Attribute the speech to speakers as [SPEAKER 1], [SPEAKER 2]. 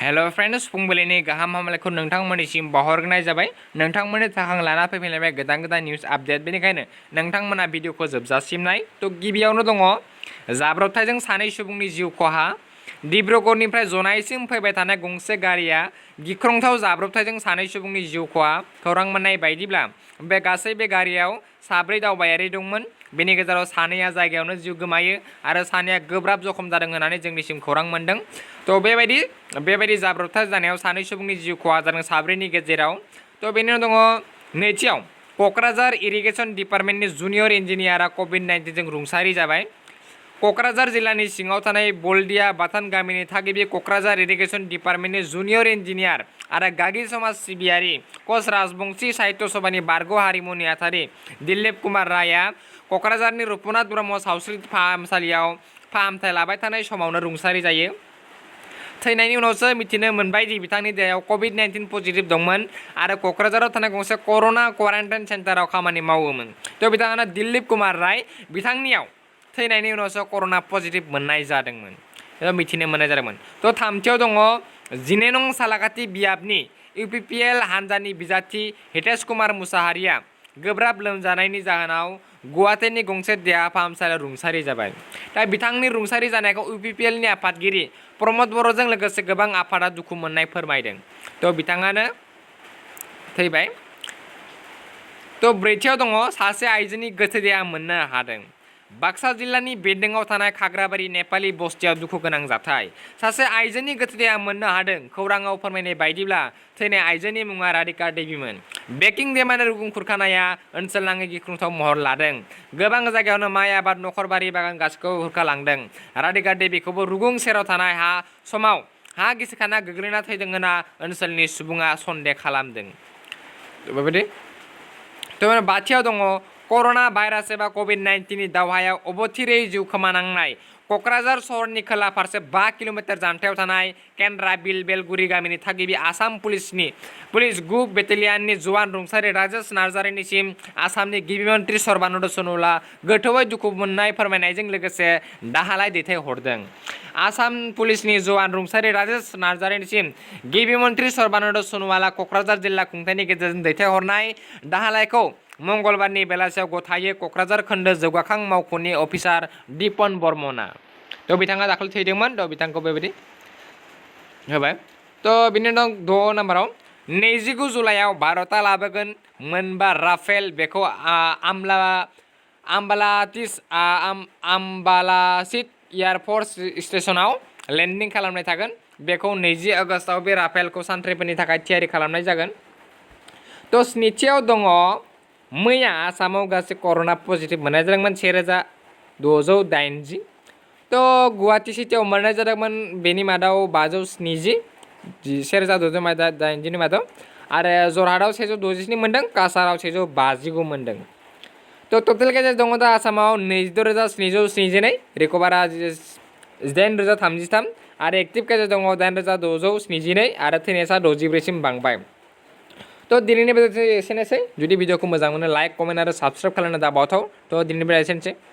[SPEAKER 1] Hello friends फुंगबिलिनि गाहाम हामलायखौ नोंथांमोननिसिम बावहरनाय जाबाय। नोंथांमोननि थाखाय लाना फैफिनलायबाय गोदान निउज आपडेट। बेनिखायनो नोंथांमोना भिडिअखौ जोबजासिम नाय। तो गिबियावनो दङ जाब्रबथायजों सानै सुबुंनि जिउ खहा। डिब्रुगड़निफ्राय जनायसिम फैबाय थानाय गंसे गारिया गिख्रंथाव जाब्रबथायजों सानै सुबुंनि जिउ खहा। खौरां मोननाय बायदिब्ला बे गारियाव साब्रै दावबायारि दंमोन। बेनि गेजेराव सानैया जायगायावनो जिउ गोमायो आरो सानैया गोब्राब जखम जादों होननानै जोंनिसिम खौरां मोनदों। तो बेबायदि जाब्रबथाय जानायाव सानै सुबुंनि जिउ खहा जादों साब्रैनि गेजेराव। तो बेनि उनाव दङ नैथियाव क'क्राझार इरिगेसन डिपार्टमेन्टनि जुनियर इन्जिनियारा कभिड-19 जों रुंसारि जाबाय। क'क्राझार जिल्लानि सिङाव थानाय बलदिया बाथान गामिनि थागिबि क'क्राझार इरिगेसन डिपार्टमेन्टनि जुनियर इन्जिनियार आरो गागि समाज सिबियारि कच राजबंशी साहित्य सभानि बारग' हारिमु नेहाथारि दिलीप कुमार रायआ क'क्राझारनि रुपनाथ ब्रह्म सावस्रि फाहामसालियाव फाहामथाय लाबाय थानाय समावनो रुंसारि जायो। थैनायनि उनावसो मिथिनो मोनबाय दि बिथांनि देहायाव कभिड-19 पजिटिभ दंमोन आरो क'क्राझाराव थानाय गंसे कर'ना क्वारेन्टाइन सेन्टाराव खामानि मावोमोन। तो बिथाङानो दिलीप कुमार राय। बिथांनियाव थैनायनि उनावसो कर'ना पजिटिभ मोननाय जादोंमोन, मिथिनो मोननाय जादोंमोन। तो थामथियाव दङ 12 नं सालाकाथि बियाबनि इउपिपिएल हानजानि बिजाथि हितेश कुमार मुसाहारिया गोब्राब लोमजानायनि जाहोनाव गुवाहाटीनि गंसे देहा फाहामसालियाव रुंसारि जाबाय। दा बिथांनि रुंसारि जानायखौ इउपिपिएलनि आफादगिरि प्रमद बर'जों लोगोसे गोबां आफादा दुखु मोननाय फोरमायदों। तो बिथाङानो थैबाय। तो ब्रैथियाव दङ सासे आइजोनि गोथै देहा मोननो हादों। बाक्सा जिल्लानि बेन्दोंआव थानाय खाग्राबारि नेपालि बस्तियाव दुखु गोनां जाथाय। सासे आइजोनि गोथै देहा मोननो हादों। खौराङाव फोरमायनाय बायदिब्ला थैनाय आइजोनि मुङा राधिका देवीमोन। बेकिं बेमारनि रुगुं खुरखानाया ओनसोलनाङै गिख्रंथाव महर लादों। गोबां जायगायावनो माइ आबाद, नखर बारि बागान गासैखौबो खुरखालांदों। राधिका देवीखौबो रुगुं सेराव थानाय समाव हा गिसिखाना गोग्लैना थैदों होनना ओनसोलनि सुबुङा सन्देह खालामदों। बेबायदि बाथियाव दङ कर'ना भाइरास एबा कभिड-19 दावहायाव अबथिरै जिउ खोमानांनाय क'क्राझार सहरनि खोला फारसे 5 किल'मिटार जानथायाव थानाय केन्द्रा बिल बेलगुरि गामिनि थागिबि आसाम पुलिस ग्रुप बेटेलियाननि जवान रुंसारि राजेश नार्जारीनिसिम आसामनि गिबि मन्त्रि सर्बानन्द सन'वाला गोथौयै दुखु मोननाय फोरमायनायजों लोगोसे दाहालाय दैथायहरदों। आसाम पुलिसनि जवान रुंसारि राजेश नार्जारीनिसिम गिबि मन्त्रि सर्बानन्द सन'वाला क'क्राझार जिल्ला खुंथायनि गेजेरजों दैथायहरनाय दाहालायखौ मंगलबारनि बेलासियाव गथायो क'क्राझार खोन्दो जौगाखां मावख'नि अफिसार दिपन बर्मना। तो बिथाङा दाखालि थैदोंमोन। तो बिथांखौ बेबायदि होबाय। तो बिनि उनाव 6 नाम्बाराव 29 जुलाइआव भारतआ लाबोगोन मोनबा राफेल। बेखौ आम्बालासित एयारफर्स स्टेशनाव लेन्डिं खालामनाय थागोन। बेखौ 20 आगस्टआव बे राफेलखौ सान्थ्रिफोरनि थाखाय थियारि खालामनाय जागोन। तो 7थियाव दङ मैया आसामाव गासै कर'ना पजिटिभ मोननाय जादोंमोन 1680। तो गुवाहाटी सिटियाव मोननाय जादोंमोन बेनि मादाव 570, 1680 मादाव, आरो जरहाटआव 167 मोनदों, काछाराव 159 मोनदों। तो टटेल केसेस दङ दा आसामाव 26,772, रिकभारा 8,033 आरो एक्टिभ केसेस दङ 8,672 आरो थैनायसा 64सिम बांबाय। तो दिनैनि भिडिअ एसेनोसै। जुदि भिडिअखौ मोजां मोनो लाइक, कमेन्ट आरो साबस्क्राइब खालामनो दाबावथाव। तो दिनैनि भिडिअ एसेनोसै।